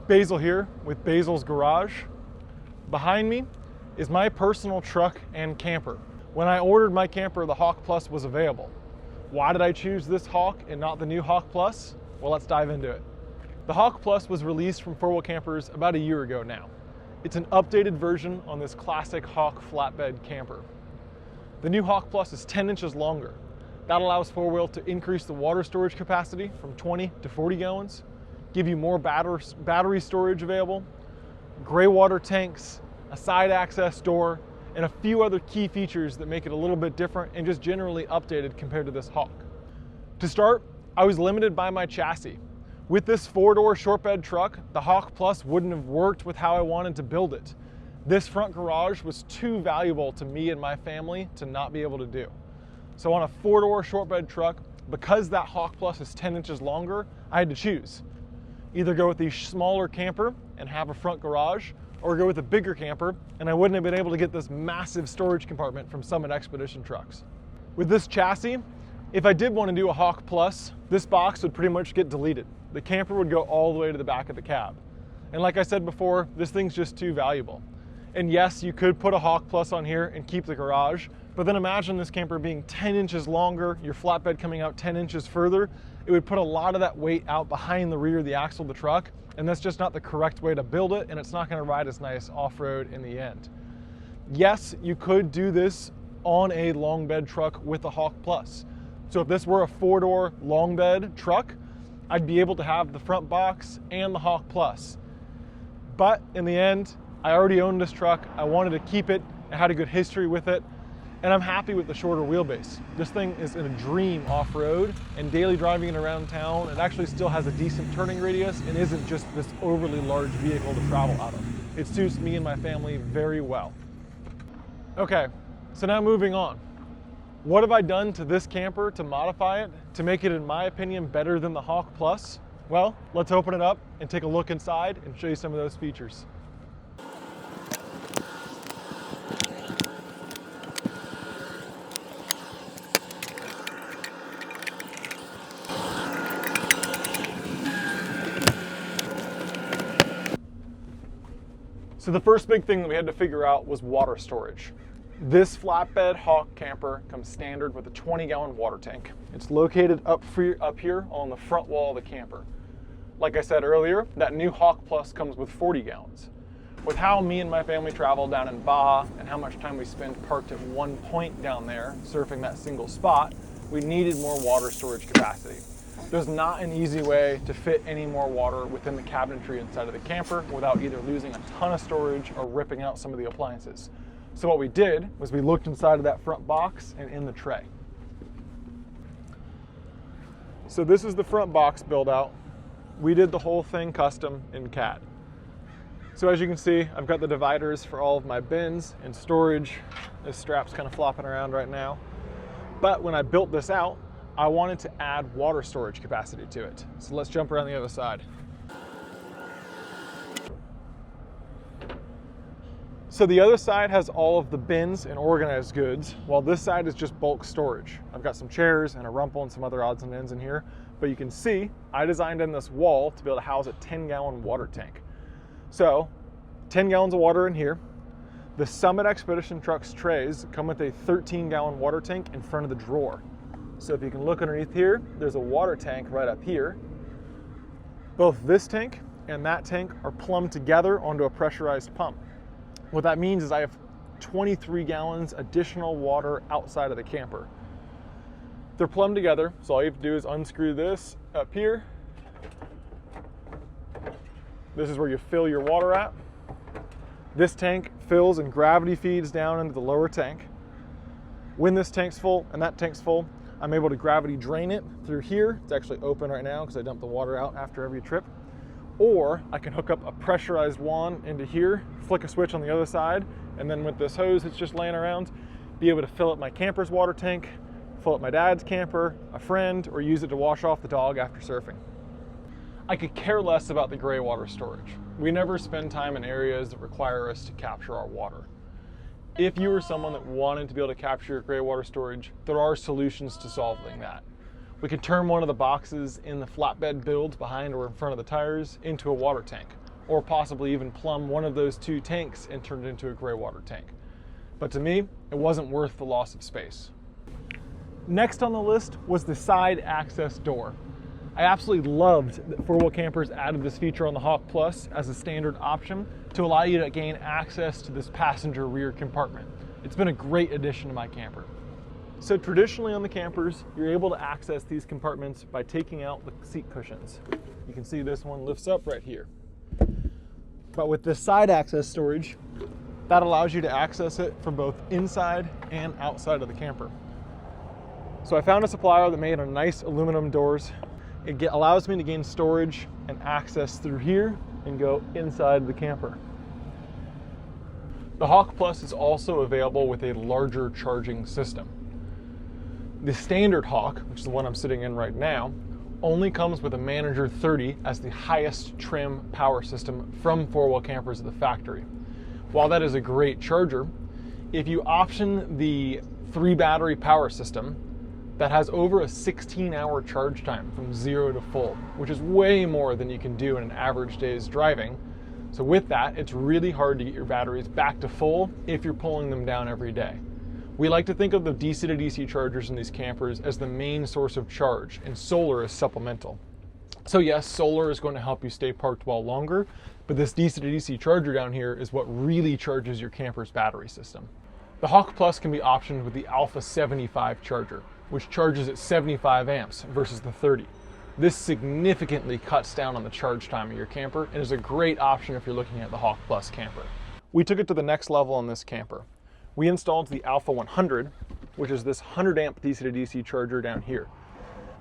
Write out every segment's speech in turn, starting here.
Basil here with Basil's Garage. Behind me is my personal truck and camper. When I ordered my camper, the Hawk Plus was available. Why did I choose this Hawk and not the new Hawk Plus? Well, let's dive into it. The Hawk Plus was released from 4-wheel campers about a year ago now. It's an updated version on this classic Hawk flatbed camper. The new Hawk Plus is 10 inches longer. That allows 4-wheel to increase the water storage capacity from 20 to 40 gallons, give you more battery storage available, gray water tanks, a side access door, and a few other key features that make it a little bit different and just generally updated compared to this Hawk. To start, I was limited by my chassis. With this 4-door short bed truck, the Hawk Plus wouldn't have worked with how I wanted to build it. This front garage was too valuable to me and my family to not be able to do. So on a 4-door short bed truck, because that Hawk Plus is 10 inches longer, I had to choose. Either go with the smaller camper and have a front garage, or go with a bigger camper, and I wouldn't have been able to get this massive storage compartment from Summit Expedition trucks. With this chassis, if I did want to do a Hawk Plus, this box would pretty much get deleted. The camper would go all the way to the back of the cab. And like I said before, this thing's just too valuable. And yes, you could put a Hawk Plus on here and keep the garage, but then imagine this camper being 10 inches longer, your flatbed coming out 10 inches further. It would put a lot of that weight out behind the rear of the axle of the truck, and that's just not the correct way to build it, and it's not gonna ride as nice off-road in the end. Yes, you could do this on a long bed truck with the Hawk Plus. So if this were a 4-door long bed truck, I'd be able to have the front box and the Hawk Plus. But in the end, I already owned this truck. I wanted to keep it. I had a good history with it, and I'm happy with the shorter wheelbase. This thing is a dream off-road, and daily driving it around town, it actually still has a decent turning radius and isn't just this overly large vehicle to travel out of. It suits me and my family very well. Okay, so now moving on. What have I done to this camper to modify it to make it, in my opinion, better than the Hawk Plus? Well, let's open it up and take a look inside and show you some of those features. So the first big thing that we had to figure out was water storage. This flatbed Hawk camper comes standard with a 20-gallon water tank. It's located up here on the front wall of the camper. Like I said earlier, that new Hawk Plus comes with 40 gallons. With how me and my family travel down in Baja and how much time we spend parked at one point down there surfing that single spot, we needed more water storage capacity. There's not an easy way to fit any more water within the cabinetry inside of the camper without either losing a ton of storage or ripping out some of the appliances. So what we did was we looked inside of that front box and in the tray. So this is the front box build out. We did the whole thing custom in CAD. So as you can see, I've got the dividers for all of my bins and storage. This strap's kind of flopping around right now. But when I built this out, I wanted to add water storage capacity to it. So let's jump around the other side. So the other side has all of the bins and organized goods, while this side is just bulk storage. I've got some chairs and a rumple and some other odds and ends in here, but you can see I designed in this wall to be able to house a 10-gallon water tank. So 10 gallons of water in here. The Summit Expedition trucks trays come with a 13-gallon water tank in front of the drawer. So if you can look underneath here, there's a water tank right up here. Both this tank and that tank are plumbed together onto a pressurized pump. What that means is I have 23 gallons additional water outside of the camper. They're plumbed together, so all you have to do is unscrew this up here. This is where you fill your water at. This tank fills and gravity feeds down into the lower tank. When this tank's full and that tank's full, I'm able to gravity drain it through here. It's actually open right now because I dump the water out after every trip. Or I can hook up a pressurized wand into here, flick a switch on the other side, and then with this hose that's just laying around, be able to fill up my camper's water tank, fill up my dad's camper, a friend, or use it to wash off the dog after surfing. I could care less about the gray water storage. We never spend time in areas that require us to capture our water. If you are someone that wanted to be able to capture your gray water storage, there are solutions to solving that. We could turn one of the boxes in the flatbed build behind or in front of the tires into a water tank. or possibly even plumb one of those two tanks and turn it into a gray water tank. But to me, it wasn't worth the loss of space. Next on the list was the side access door. I absolutely loved that 4-wheel campers added this feature on the Hawk Plus as a standard option to allow you to gain access to this passenger rear compartment. It's been a great addition to my camper. So traditionally on the campers, you're able to access these compartments by taking out the seat cushions. You can see this one lifts up right here. But with this side access storage, that allows you to access it from both inside and outside of the camper. So I found a supplier that made a nice aluminum doors. It allows me to gain storage and access through here and go inside the camper. The Hawk Plus is also available with a larger charging system. The standard Hawk, which is the one I'm sitting in right now, only comes with a Manager 30 as the highest trim power system from 4-wheel campers at the factory. While that is a great charger, if you option the 3-battery power system, that has over a 16-hour charge time from 0 to full, which is way more than you can do in an average day's driving. So with that, it's really hard to get your batteries back to full if you're pulling them down every day. We like to think of the DC to DC chargers in these campers as the main source of charge, and solar is supplemental. So yes, solar is going to help you stay parked well longer, but this DC to DC charger down here is what really charges your camper's battery system. The Hawk Plus can be optioned with the Alpha 75 charger, which charges at 75 amps versus the 30. This significantly cuts down on the charge time of your camper and is a great option if you're looking at the Hawk Plus camper. We took it to the next level on this camper. We installed the Alpha 100, which is this 100 amp DC to DC charger down here.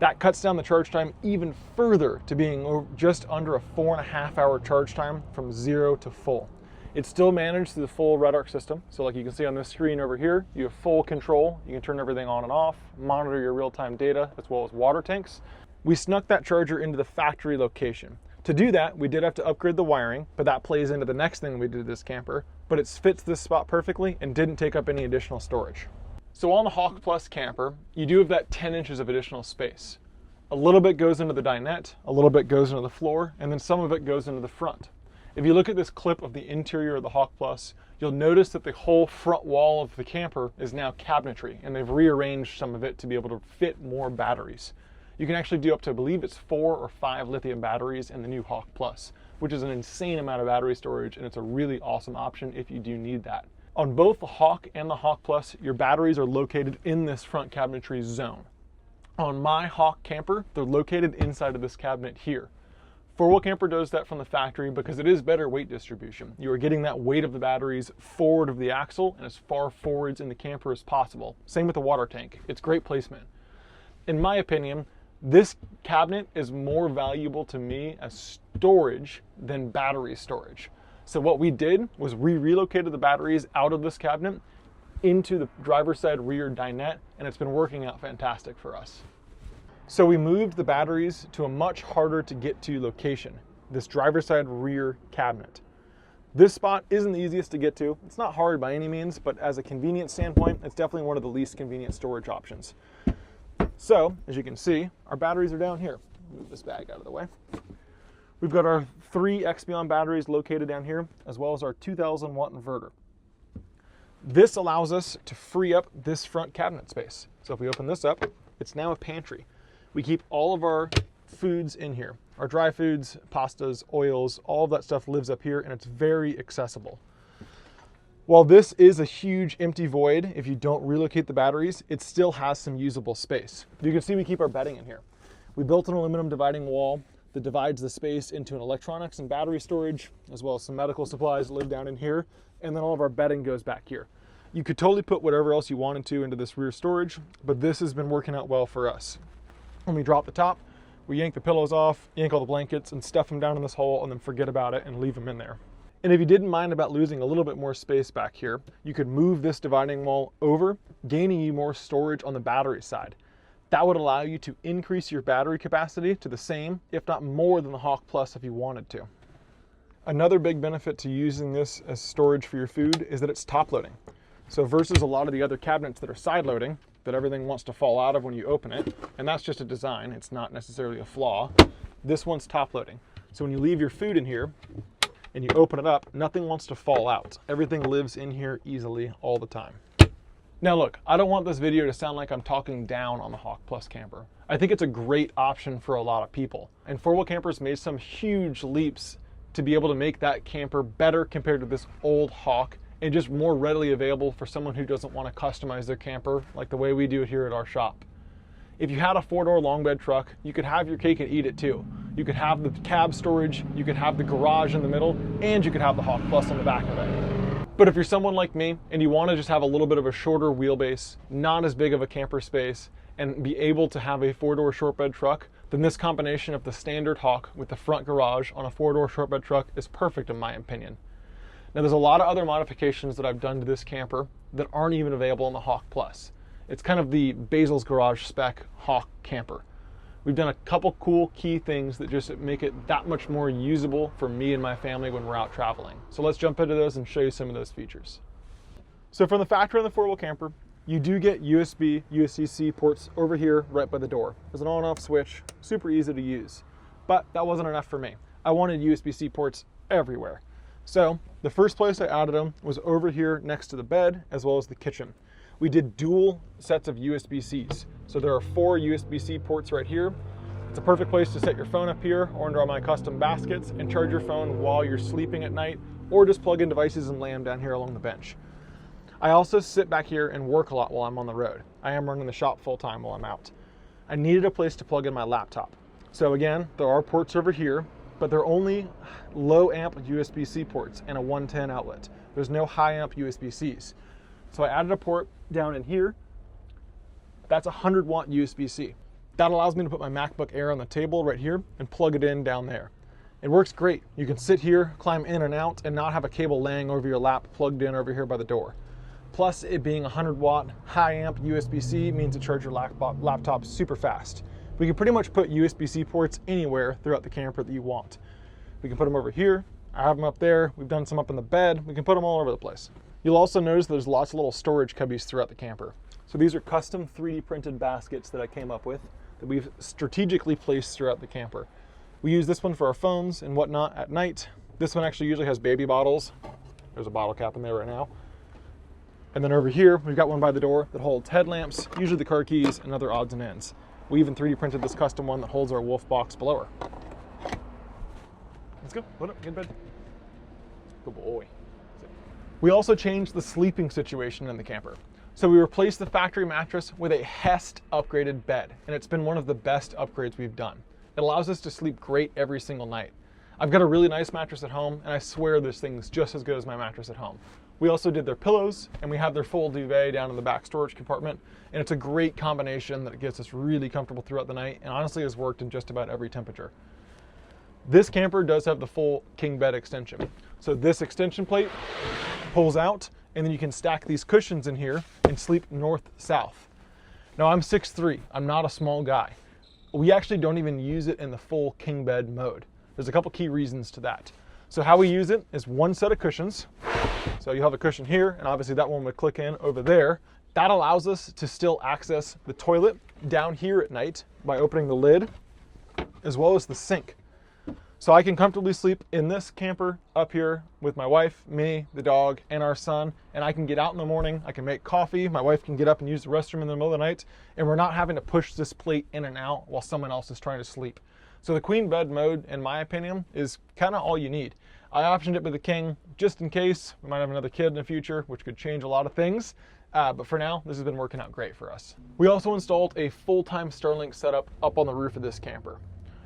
That cuts down the charge time even further to being just under a 4.5 hour charge time from 0 to full. It's still managed through the full Redarc system. So like you can see on this screen over here, you have full control. You can turn everything on and off, monitor your real-time data, as well as water tanks. We snuck that charger into the factory location. To do that, we did have to upgrade the wiring, but that plays into the next thing we did to this camper, but it fits this spot perfectly and didn't take up any additional storage. So on the Hawk Plus camper, you do have that 10 inches of additional space. A little bit goes into the dinette, a little bit goes into the floor, and then some of it goes into the front. If you look at this clip of the interior of the Hawk Plus, you'll notice that the whole front wall of the camper is now cabinetry, and they've rearranged some of it to be able to fit more batteries. You can actually do up to, I believe it's 4 or 5 lithium batteries in the new Hawk Plus, which is an insane amount of battery storage, and it's a really awesome option if you do need that. On both the Hawk and the Hawk Plus, your batteries are located in this front cabinetry zone. On my Hawk camper, they're located inside of this cabinet here. 4-wheel camper does that from the factory because it is better weight distribution. You are getting that weight of the batteries forward of the axle and as far forwards in the camper as possible. Same with the water tank. It's great placement. In my opinion, this cabinet is more valuable to me as storage than battery storage. So what we did was we relocated the batteries out of this cabinet into the driver's side rear dinette, and it's been working out fantastic for us. So we moved the batteries to a much harder to get to location, this driver's side rear cabinet. This spot isn't the easiest to get to. It's not hard by any means, but as a convenience standpoint, it's definitely one of the least convenient storage options. So, as you can see, our batteries are down here. Move this bag out of the way. We've got our 3 Expion batteries located down here, as well as our 2000 watt inverter. This allows us to free up this front cabinet space. So if we open this up, it's now a pantry. We keep all of our foods in here. Our dry foods, pastas, oils, all of that stuff lives up here, and it's very accessible. While this is a huge empty void, if you don't relocate the batteries, it still has some usable space. You can see we keep our bedding in here. We built an aluminum dividing wall that divides the space into an electronics and battery storage, as well as some medical supplies live down in here, and then all of our bedding goes back here. You could totally put whatever else you wanted to into this rear storage, but this has been working out well for us. When we drop the top, we yank the pillows off, yank all the blankets, and stuff them down in this hole, and then forget about it and leave them in there. And if you didn't mind about losing a little bit more space back here, you could move this dividing wall over, gaining you more storage on the battery side. That would allow you to increase your battery capacity to the same, if not more than the Hawk Plus if you wanted to. Another big benefit to using this as storage for your food is that it's top loading. So versus a lot of the other cabinets that are side loading, that everything wants to fall out of when you open it, and that's just a design, it's not necessarily a flaw, this one's top loading. So when you leave your food in here, and you open it up, nothing wants to fall out. Everything lives in here easily all the time. Now look, I don't want this video to sound like I'm talking down on the Hawk Plus camper. I think it's a great option for a lot of people. And 4-wheel campers made some huge leaps to be able to make that camper better compared to this old Hawk, and just more readily available for someone who doesn't want to customize their camper like the way we do it here at our shop. If you had a 4-door long bed truck, you could have your cake and eat it too. You could have the cab storage, you could have the garage in the middle, and you could have the Hawk Plus on the back of it. But if you're someone like me and you want to just have a little bit of a shorter wheelbase, not as big of a camper space, and be able to have a 4-door short bed truck, then this combination of the standard Hawk with the front garage on a 4-door short bed truck is perfect in my opinion. Now there's a lot of other modifications that I've done to this camper that aren't even available in the Hawk Plus. It's kind of the Basil's Garage spec Hawk camper. We've done a couple cool key things that just make it that much more usable for me and my family when we're out traveling. So let's jump into those and show you some of those features. So from the factory on the 4-wheel camper, you do get USB, USB-C ports over here right by the door. There's an on and off switch, super easy to use. But that wasn't enough for me. I wanted USB-C ports everywhere. So the first place I added them was over here next to the bed as well as the kitchen. We did dual sets of USB-Cs. So there are 4 USB-C ports right here. It's a perfect place to set your phone up here or under my custom baskets and charge your phone while you're sleeping at night, or just plug in devices and lay them down here along the bench. I also sit back here and work a lot while I'm on the road. I am running the shop full time while I'm out. I needed a place to plug in my laptop. So again, there are ports over here, but they're only low amp USB-C ports and a 110 outlet. There's no high amp USB-Cs. So I added a port down in here. That's a 100-watt USB-C. That allows me to put my MacBook Air on the table right here and plug it in down there. It works great. You can sit here, climb in and out, and not have a cable laying over your lap plugged in over here by the door. Plus, it being a 100-watt high amp USB-C means to charge your laptop super fast. We can pretty much put USB-C ports anywhere throughout the camper that you want. We can put them over here. I have them up there. We've done some up in the bed. We can put them all over the place. You'll also notice there's lots of little storage cubbies throughout the camper. So these are custom 3D printed baskets that I came up with that we've strategically placed throughout the camper. We use this one for our phones and whatnot at night. This one actually usually has baby bottles. There's a bottle cap in there right now. And then over here, we've got one by the door that holds headlamps, usually the car keys, and other odds and ends. We even 3D printed this custom one that holds our wolf box blower. Let's go, put up, get in bed. Good boy. We also changed the sleeping situation in the camper. So we replaced the factory mattress with a Hest upgraded bed, and it's been one of the best upgrades we've done. It allows us to sleep great every single night. I've got a really nice mattress at home, and I swear this thing's just as good as my mattress at home. We also did their pillows, and we have their full duvet down in the back storage compartment, and it's a great combination that gets us really comfortable throughout the night, and honestly has worked in just about every temperature. This camper does have the full king bed extension. So this extension plate pulls out, and then you can stack these cushions in here and sleep north-south. Now I'm 6'3", I'm not a small guy. We actually don't even use it in the full king bed mode. There's a couple key reasons to that. So how we use it is one set of cushions. So you have a cushion here, and obviously that one would click in over there. That allows us to still access the toilet down here at night by opening the lid, as well as the sink. So I can comfortably sleep in this camper up here with my wife, me, the dog, and our son, and I can get out in the morning, I can make coffee, my wife can get up and use the restroom in the middle of the night, and we're not having to push this plate in and out while someone else is trying to sleep. So the queen bed mode, in my opinion, is kind of all you need. I optioned it with the king just in case. We might have another kid in the future, which could change a lot of things. But for now, this has been working out great for us. We also installed a full-time Starlink setup up on the roof of this camper.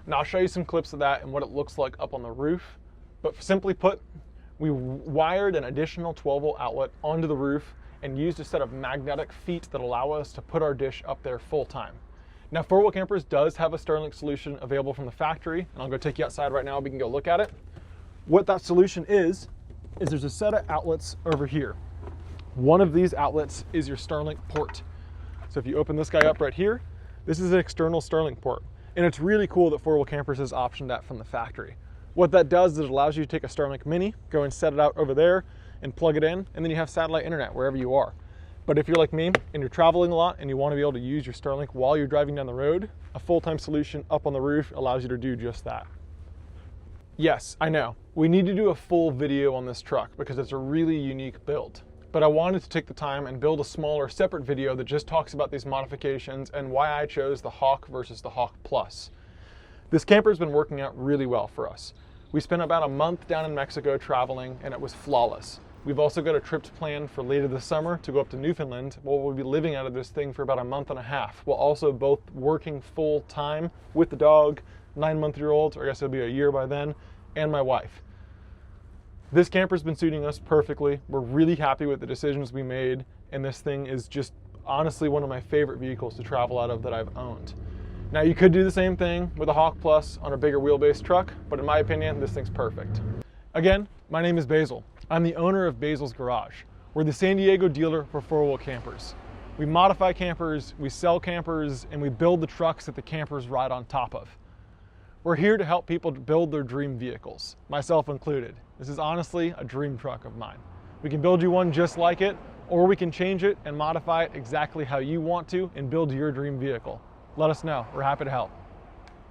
Now I'll show you some clips of that and what it looks like up on the roof. But simply put, we wired an additional 12-volt outlet onto the roof and used a set of magnetic feet that allow us to put our dish up there full-time. Now 4-wheel campers does have a Starlink solution available from the factory, and I'll go take you outside right now, we can go look at it. What that solution is there's a set of outlets over here. One of these outlets is your Starlink port. So if you open this guy up right here, this is an external Starlink port. And it's really cool that 4-wheel campers has optioned that from the factory. What that does is it allows you to take a Starlink Mini, go and set it out over there and plug it in, and then you have satellite internet wherever you are. But if you're like me and you're traveling a lot and you want to be able to use your Starlink while you're driving down the road, a full-time solution up on the roof allows you to do just that. Yes, I know. We need to do a full video on this truck because it's a really unique build. But I wanted to take the time and build a smaller separate video that just talks about these modifications and why I chose the Hawk versus the Hawk Plus. This camper's been working out really well for us. We spent about a month down in Mexico traveling and it was flawless. We've also got a trip planned for later this summer to go up to Newfoundland, where we'll be living out of this thing for about a month and a half, while also both working full time with the dog, 9-month-old, or I guess it'll be a year by then, and my wife. This camper's been suiting us perfectly. We're really happy with the decisions we made, and this thing is just honestly one of my favorite vehicles to travel out of that I've owned. Now you could do the same thing with a Hawk Plus on a bigger wheelbase truck, but in my opinion, this thing's perfect. Again, my name is Basil. I'm the owner of Basil's Garage. We're the San Diego dealer for four-wheel campers. We modify campers, we sell campers, and we build the trucks that the campers ride on top of. We're here to help people build their dream vehicles, myself included. This is honestly a dream truck of mine. We can build you one just like it, or we can change it and modify it exactly how you want to and build your dream vehicle. Let us know. We're happy to help.